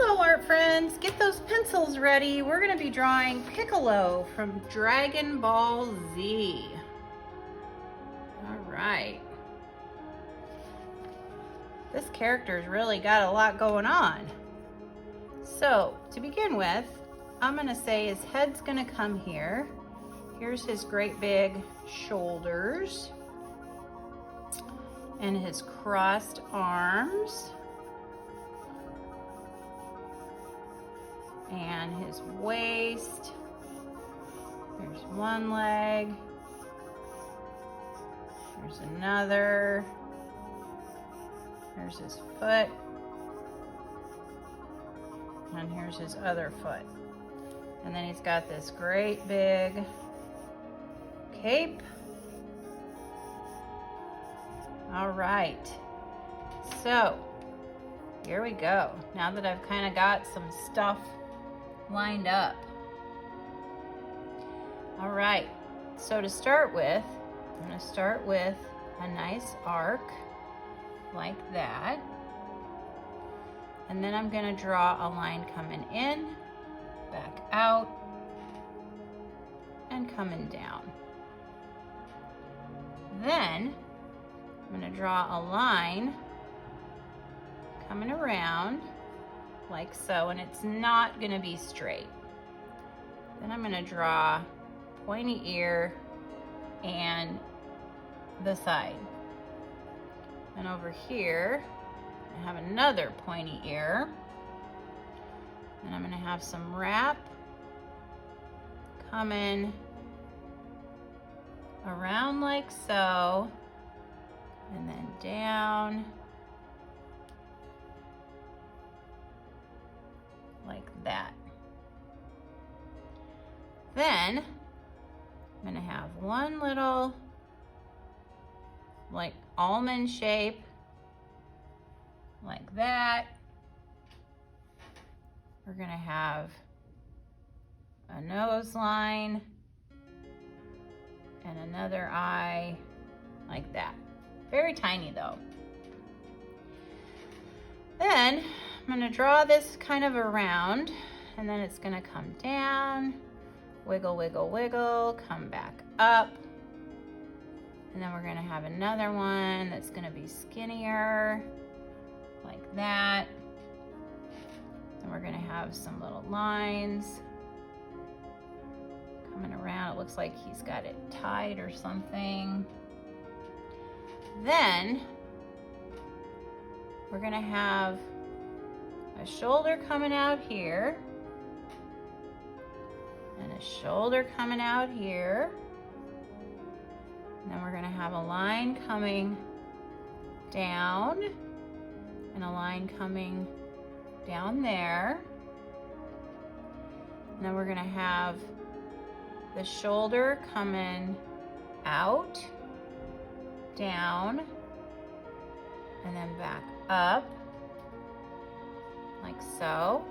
Hello art friends, get those pencils ready. We're going to be drawing Piccolo from Dragon Ball Z. All right. This character's really got a lot going on. So to begin with, I'm going to say his head's going to come here. Here's his great big shoulders and his crossed arms. And his waist. There's one leg. There's another. There's his foot. And here's his other foot. And then he's got this great big cape. All right. So here we go. Now that I've kind of got some stuff lined up. All right, so to start with, I'm going to start with a nice arc like that. And then I'm going to draw a line coming in, back out, and coming down. Then I'm going to draw a line coming around like so, and it's not going to be straight. Then I'm going to draw pointy ear and the side. And over here I have another pointy ear, and I'm going to have some wrap coming around like so, and then down like that. Then I'm going to have one little like almond shape like that. We're going to have a nose line and another eye like that. Very tiny though. Then I'm going to draw this kind of around, and then it's going to come down, wiggle, wiggle, wiggle, come back up. And then we're going to have another one that's going to be skinnier, like that. Then we're going to have some little lines coming around. It looks like he's got it tied or something. Then we're going to have a shoulder coming out here, and a shoulder coming out here. And then we're going to have a line coming down and a line coming down there. And then we're going to have the shoulder coming out, down, and then back up like so.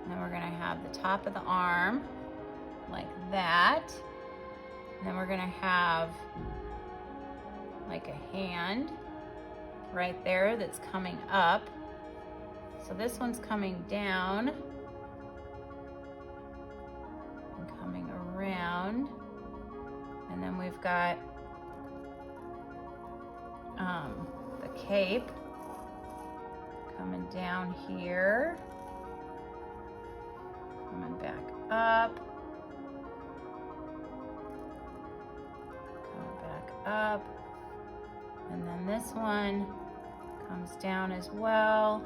And then we're going to have the top of the arm like that. And then we're going to have like a hand right there that's coming up. So this one's coming down and coming around. And then we've got the cape coming down here, coming back up, coming back up, and then this one comes down as well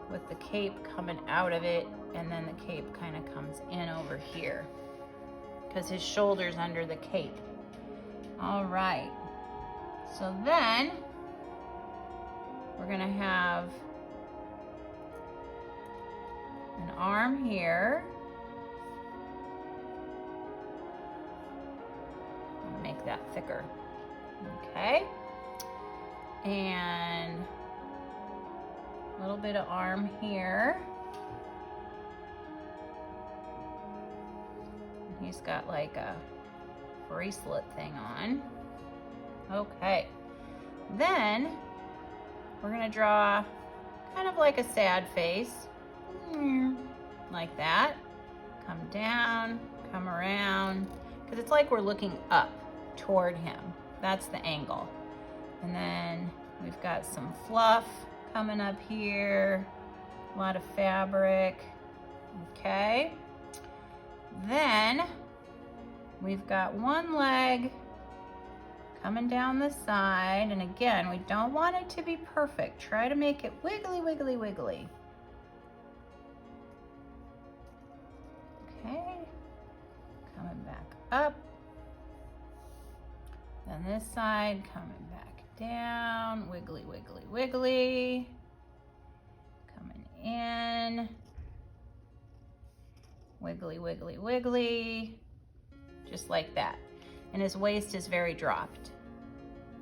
with the cape coming out of it, and then the cape kind of comes in over here because his shoulder's under the cape. All right, so then we're going to have an arm here. I'll make that thicker. Okay. And a little bit of arm here. And he's got like a bracelet thing on. Okay. Then we're gonna draw kind of like a sad face like that. Come down, come around, because it's like we're looking up toward him. That's the angle. And then we've got some fluff coming up here, a lot of fabric, okay? Then we've got one leg coming down the side, and again, we don't want it to be perfect. Try to make it wiggly, wiggly, wiggly. Okay, coming back up. Then this side, coming back down, wiggly, wiggly, wiggly. Coming in, wiggly, wiggly, wiggly, just like that. And his waist is very dropped,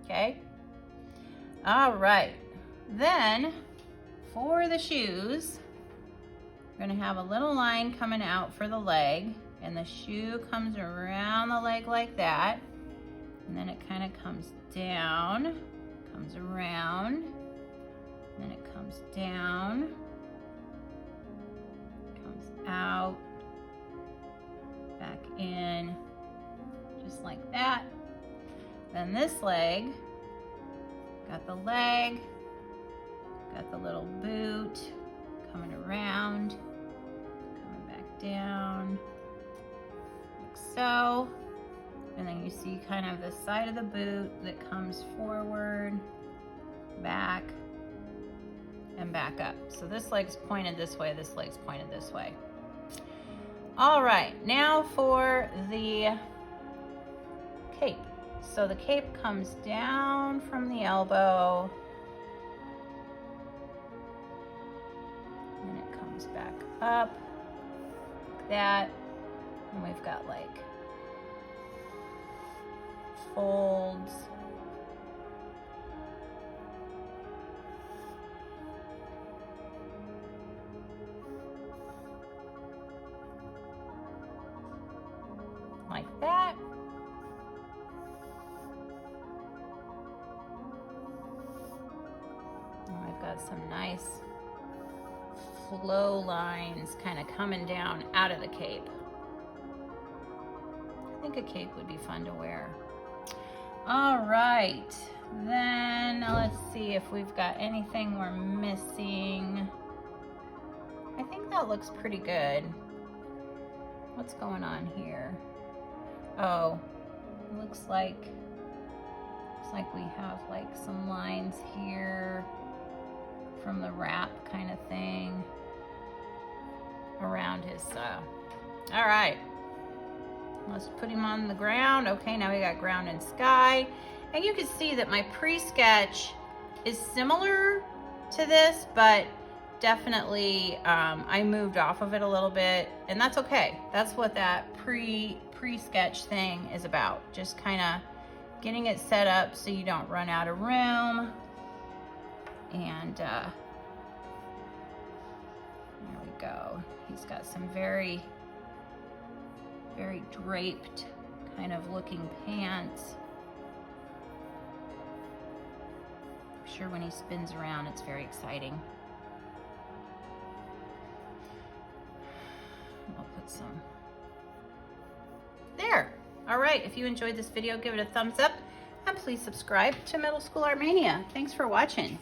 okay? All right, then for the shoes, we're gonna have a little line coming out for the leg, and the shoe comes around the leg like that. And then it kind of comes down, comes around, and then it comes down, comes out, back in, just like that. Then this leg, got the leg, got the little boot, coming around, coming back down, like so. And then you see kind of the side of the boot that comes forward, back, and back up. So this leg's pointed this way, this leg's pointed this way. All right, now for the cape. So the cape comes down from the elbow, and it comes back up, like that. And we've got like folds. Like that. And I've got some nice flow lines kind of coming down out of the cape. I think a cape would be fun to wear. All right, then let's see if we've got anything we're missing. I think that looks pretty good. What's going on here? Oh, it looks like we have like some lines here from the wrap kind of thing around his, all right. Let's put him on the ground. Okay, now we got ground and sky. And you can see that my pre-sketch is similar to this, but definitely I moved off of it a little bit, and that's okay. That's what that pre-sketch thing is about. Just kind of getting it set up so you don't run out of room. And there we go. He's got some very draped kind of looking pants. I'm sure when he spins around, it's very exciting. I'll put some there. All right, if you enjoyed this video, give it a thumbs up and please subscribe to Middle School Art Mania. Thanks for watching.